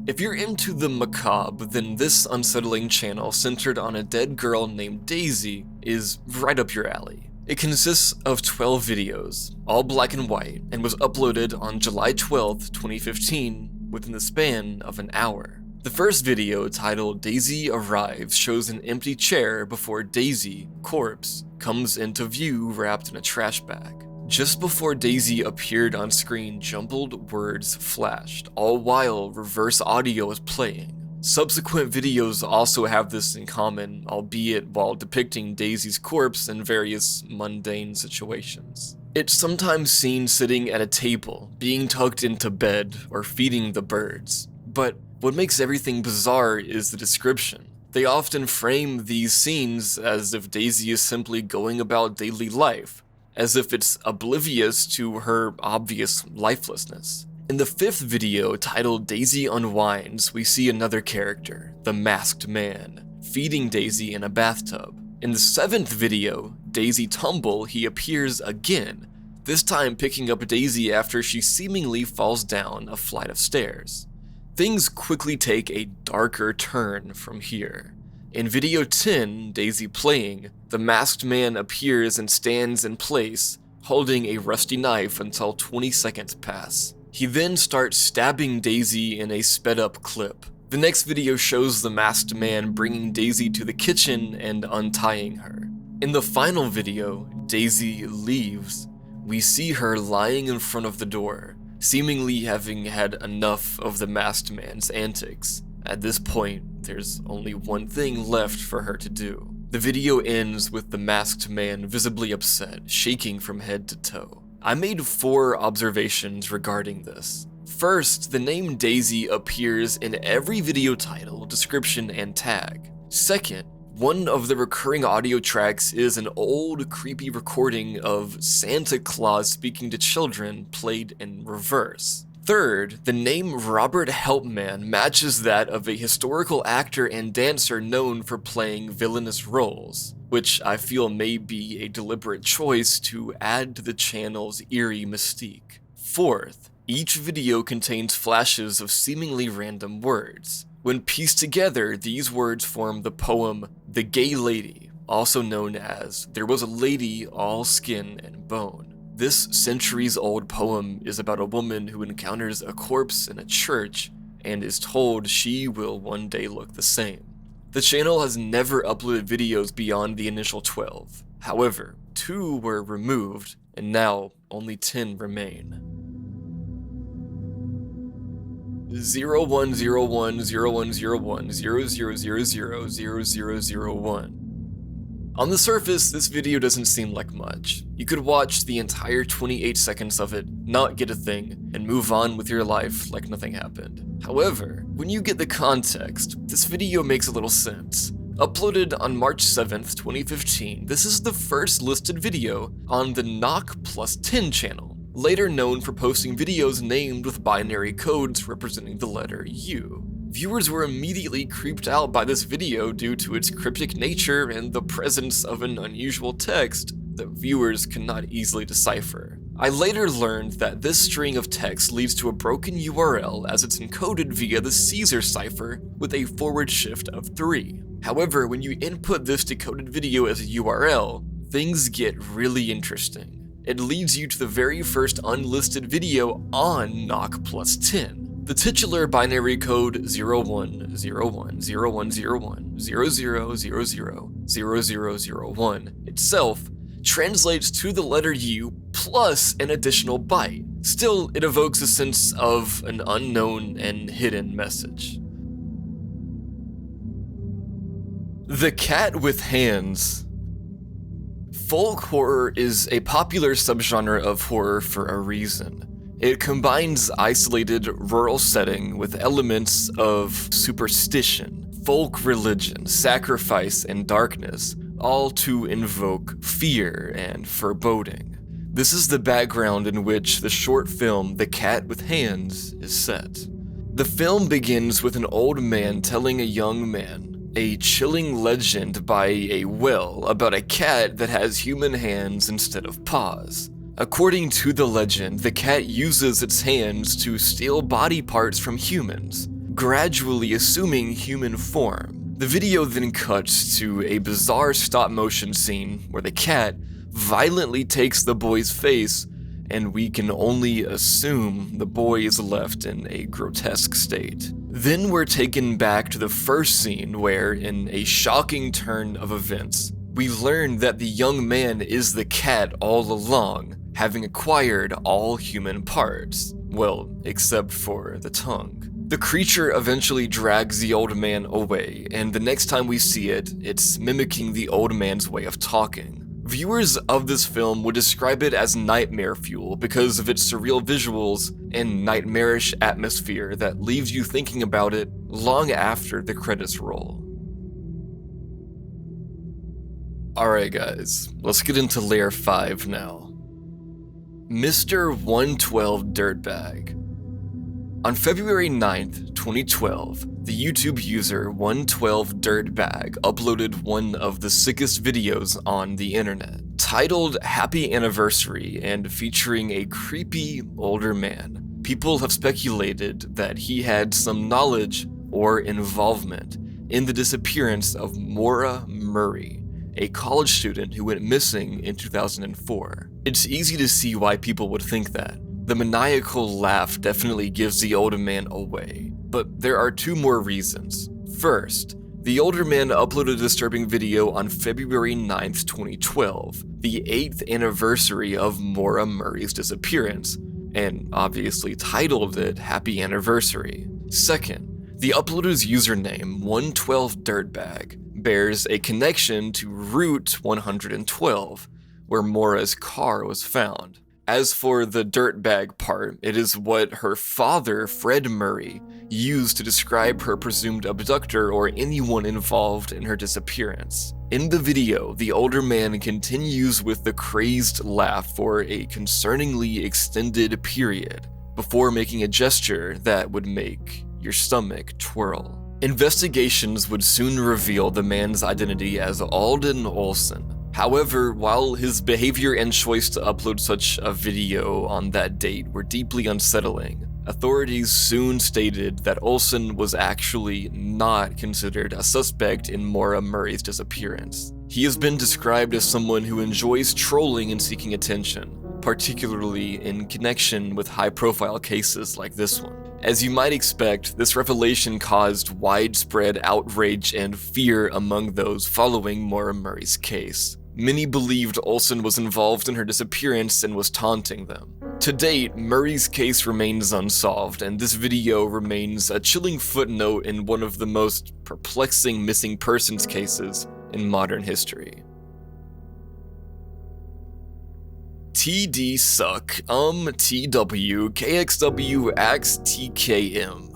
If you're into the macabre, then this unsettling channel centered on a dead girl named Daisy is right up your alley. It consists of 12 videos, all black and white, and was uploaded on July 12, 2015, within the span of an hour. The first video, titled Daisy Arrives, shows an empty chair before Daisy, corpse, comes into view wrapped in a trash bag. Just before Daisy appeared on screen, jumbled words flashed, all while reverse audio was playing. Subsequent videos also have this in common, albeit while depicting Daisy's corpse in various mundane situations. It's sometimes seen sitting at a table, being tucked into bed, or feeding the birds. But what makes everything bizarre is the description. They often frame these scenes as if Daisy is simply going about daily life, as if it's oblivious to her obvious lifelessness. In the fifth video, titled Daisy Unwinds, we see another character, the Masked Man, feeding Daisy in a bathtub. In the seventh video, Daisy Tumble, he appears again, this time picking up Daisy after she seemingly falls down a flight of stairs. Things quickly take a darker turn from here. In video 10, Daisy Playing, the Masked Man appears and stands in place, holding a rusty knife until 20 seconds pass. He then starts stabbing Daisy in a sped-up clip. The next video shows the Masked Man bringing Daisy to the kitchen and untying her. In the final video, Daisy Leaves, we see her lying in front of the door, seemingly having had enough of the Masked Man's antics. At this point, there's only one thing left for her to do. The video ends with the Masked Man visibly upset, shaking from head to toe. I made 4 observations regarding this. First, the name Daisy appears in every video title, description, and tag. Second, one of the recurring audio tracks is an old, creepy recording of Santa Claus speaking to children played in reverse. Third, the name Robert Helpman matches that of a historical actor and dancer known for playing villainous roles, which I feel may be a deliberate choice to add to the channel's eerie mystique. Fourth, each video contains flashes of seemingly random words. When pieced together, these words form the poem The Gay Lady, also known as There Was a Lady All Skin and Bone. This centuries-old poem is about a woman who encounters a corpse in a church and is told she will one day look the same. The channel has never uploaded videos beyond the initial 12. However, 2 were removed, and now only 10 remain. 01010100000001. On the surface, this video doesn't seem like much. You could watch the entire 28 seconds of it, not get a thing, and move on with your life like nothing happened. However, when you get the context, this video makes a little sense. Uploaded on March 7th, 2015, this is the first listed video on the Knock Plus 10 channel, later known for posting videos named with binary codes representing the letter U. Viewers were immediately creeped out by this video due to its cryptic nature and the presence of an unusual text that viewers cannot easily decipher. I later learned that this string of text leads to a broken URL as it's encoded via the Caesar cipher with a forward shift of 3. However, when you input this decoded video as a URL, things get really interesting. It leads you to the very first unlisted video on Knock Plus 10. The titular binary code 0101010100000001 itself translates to the letter U plus an additional byte. Still, it evokes a sense of an unknown and hidden message. The Cat with Hands. Folk horror is a popular subgenre of horror for a reason. It combines isolated rural setting with elements of superstition, folk religion, sacrifice, and darkness, all to invoke fear and foreboding. This is the background in which the short film The Cat with Hands is set. The film begins with an old man telling a young man a chilling legend by a well about a cat that has human hands instead of paws. According to the legend, the cat uses its hands to steal body parts from humans, gradually assuming human form. The video then cuts to a bizarre stop-motion scene where the cat violently takes the boy's face, and we can only assume the boy is left in a grotesque state. Then we're taken back to the first scene where, in a shocking turn of events, we learn that the young man is the cat all along, having acquired all human parts. Well, except for the tongue. The creature eventually drags the old man away, and the next time we see it, it's mimicking the old man's way of talking. Viewers of this film would describe it as nightmare fuel because of its surreal visuals and nightmarish atmosphere that leaves you thinking about it long after the credits roll. Alright guys, let's get into Layer 5 now. Mr. 112 Dirtbag. On February 9th, 2012, the YouTube user 112 Dirtbag uploaded one of the sickest videos on the internet, titled Happy Anniversary and featuring a creepy older man. People have speculated that he had some knowledge or involvement in the disappearance of Maura Murray, a college student who went missing in 2004. It's easy to see why people would think that. The maniacal laugh definitely gives the older man away, but there are 2 more reasons. First, the older man uploaded a disturbing video on February 9th, 2012, the 8th anniversary of Maura Murray's disappearance, and obviously titled it Happy Anniversary. Second, the uploader's username, 112Dirtbag, bears a connection to Route 112, where Maura's car was found. As for the dirtbag part, it is what her father, Fred Murray, used to describe her presumed abductor or anyone involved in her disappearance. In the video, the older man continues with the crazed laugh for a concerningly extended period, before making a gesture that would make your stomach twirl. Investigations would soon reveal the man's identity as Alden Olson. However, while his behavior and choice to upload such a video on that date were deeply unsettling, authorities soon stated that Olson was actually not considered a suspect in Maura Murray's disappearance. He has been described as someone who enjoys trolling and seeking attention, particularly in connection with high-profile cases like this one. As you might expect, this revelation caused widespread outrage and fear among those following Maura Murray's case. Many believed Olsen was involved in her disappearance and was taunting them. To date, Murray's case remains unsolved, and this video remains a chilling footnote in one of the most perplexing missing persons cases in modern history. TD Suck, TW, KXW, Axe, TKM.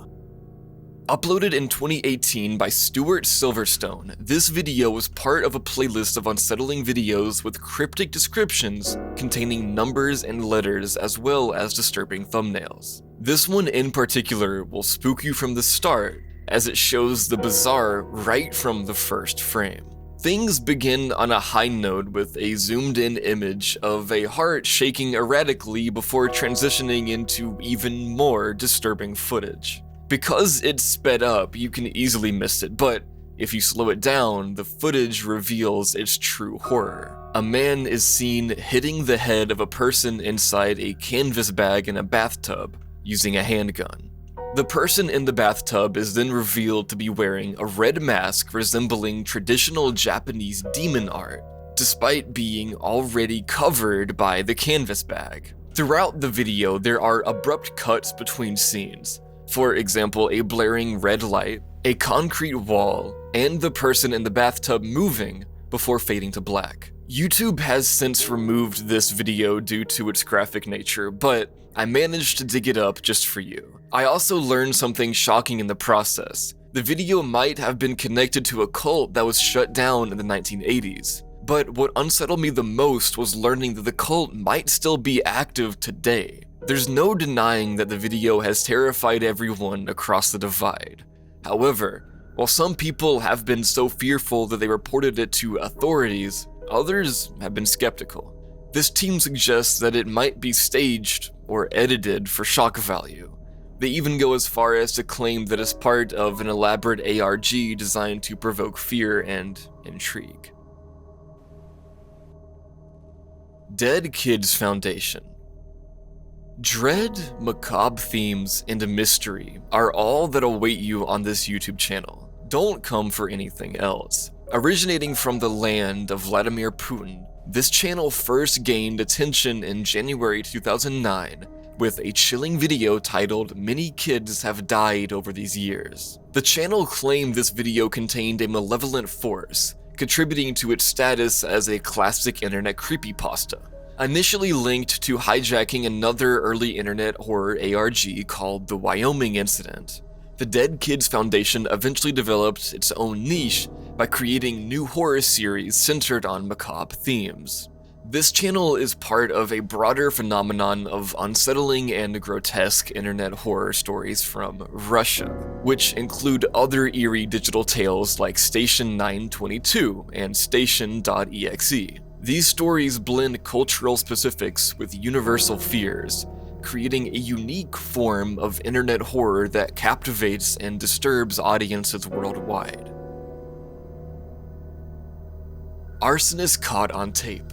Uploaded in 2018 by Stuart Silverstone, this video was part of a playlist of unsettling videos with cryptic descriptions containing numbers and letters as well as disturbing thumbnails. This one in particular will spook you from the start, as it shows the bizarre right from the first frame. Things begin on a high note with a zoomed-in image of a heart shaking erratically before transitioning into even more disturbing footage. Because it's sped up, you can easily miss it, but if you slow it down, the footage reveals its true horror. A man is seen hitting the head of a person inside a canvas bag in a bathtub using a handgun. The person in the bathtub is then revealed to be wearing a red mask resembling traditional Japanese demon art, despite being already covered by the canvas bag. Throughout the video, there are abrupt cuts between scenes. For example, a blaring red light, a concrete wall, and the person in the bathtub moving before fading to black. YouTube has since removed this video due to its graphic nature, but I managed to dig it up just for you. I also learned something shocking in the process. The video might have been connected to a cult that was shut down in the 1980s. But what unsettled me the most was learning that the cult might still be active today. There's no denying that the video has terrified everyone across the divide. However, while some people have been so fearful that they reported it to authorities, others have been skeptical. This team suggests that it might be staged or edited for shock value. They even go as far as to claim that it's part of an elaborate ARG designed to provoke fear and intrigue. Dead Kids Foundation. Dread, macabre themes, and a mystery are all that await you on this YouTube channel. Don't come for anything else. Originating from the land of Vladimir Putin, this channel first gained attention in January 2009 with a chilling video titled "Many Kids Have Died Over These Years." The channel claimed this video contained a malevolent force, contributing to its status as a classic internet creepypasta. Initially linked to hijacking another early internet horror ARG called the Wyoming Incident, the Dead Kids Foundation eventually developed its own niche by creating new horror series centered on macabre themes. This channel is part of a broader phenomenon of unsettling and grotesque internet horror stories from Russia, which include other eerie digital tales like Station 922 and Station.exe. These stories blend cultural specifics with universal fears, creating a unique form of internet horror that captivates and disturbs audiences worldwide. Arsonist Caught on Tape.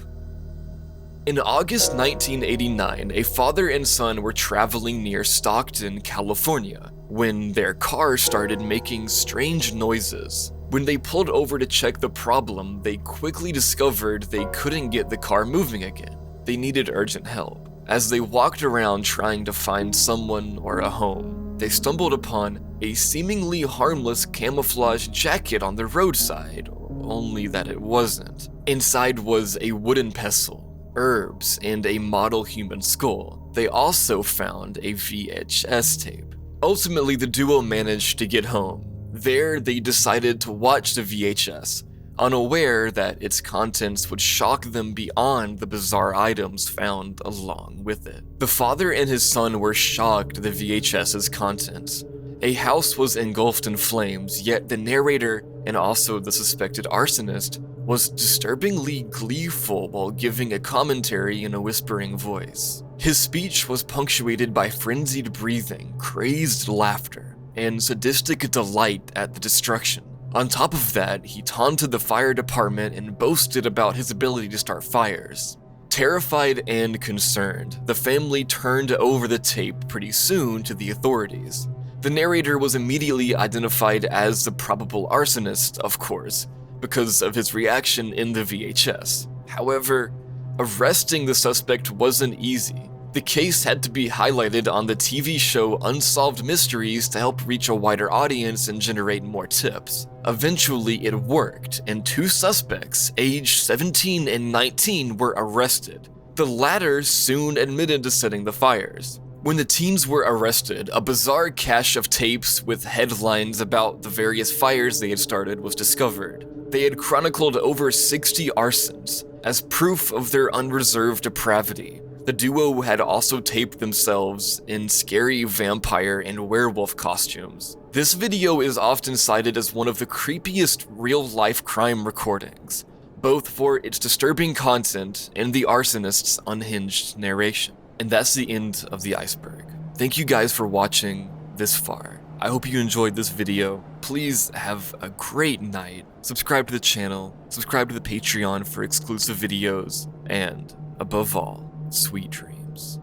In August 1989, a father and son were traveling near Stockton, California, when their car started making strange noises. When they pulled over to check the problem, they quickly discovered they couldn't get the car moving again. They needed urgent help. As they walked around trying to find someone or a home, they stumbled upon a seemingly harmless camouflage jacket on the roadside, only that it wasn't. Inside was a wooden pestle, herbs, and a model human skull. They also found a VHS tape. Ultimately, the duo managed to get home. There, they decided to watch the VHS, unaware that its contents would shock them beyond the bizarre items found along with it. The father and his son were shocked at the VHS's contents. A house was engulfed in flames, yet the narrator, and also the suspected arsonist, was disturbingly gleeful while giving a commentary in a whispering voice. His speech was punctuated by frenzied breathing, crazed laughter, and sadistic delight at the destruction. On top of that, he taunted the fire department and boasted about his ability to start fires. Terrified and concerned, the family turned over the tape pretty soon to the authorities. The narrator was immediately identified as the probable arsonist, of course, because of his reaction in the VHS. However, arresting the suspect wasn't easy. The case had to be highlighted on the TV show Unsolved Mysteries to help reach a wider audience and generate more tips. Eventually, it worked, and 2 suspects, aged 17 and 19, were arrested. The latter soon admitted to setting the fires. When the teens were arrested, a bizarre cache of tapes with headlines about the various fires they had started was discovered. They had chronicled over 60 arsons, as proof of their unreserved depravity. The duo had also taped themselves in scary vampire and werewolf costumes. This video is often cited as one of the creepiest real-life crime recordings, both for its disturbing content and the arsonist's unhinged narration. And that's the end of the Iceberg. Thank you guys for watching this far. I hope you enjoyed this video. Please have a great night. Subscribe to the channel, subscribe to the Patreon for exclusive videos, and above all, sweet dreams.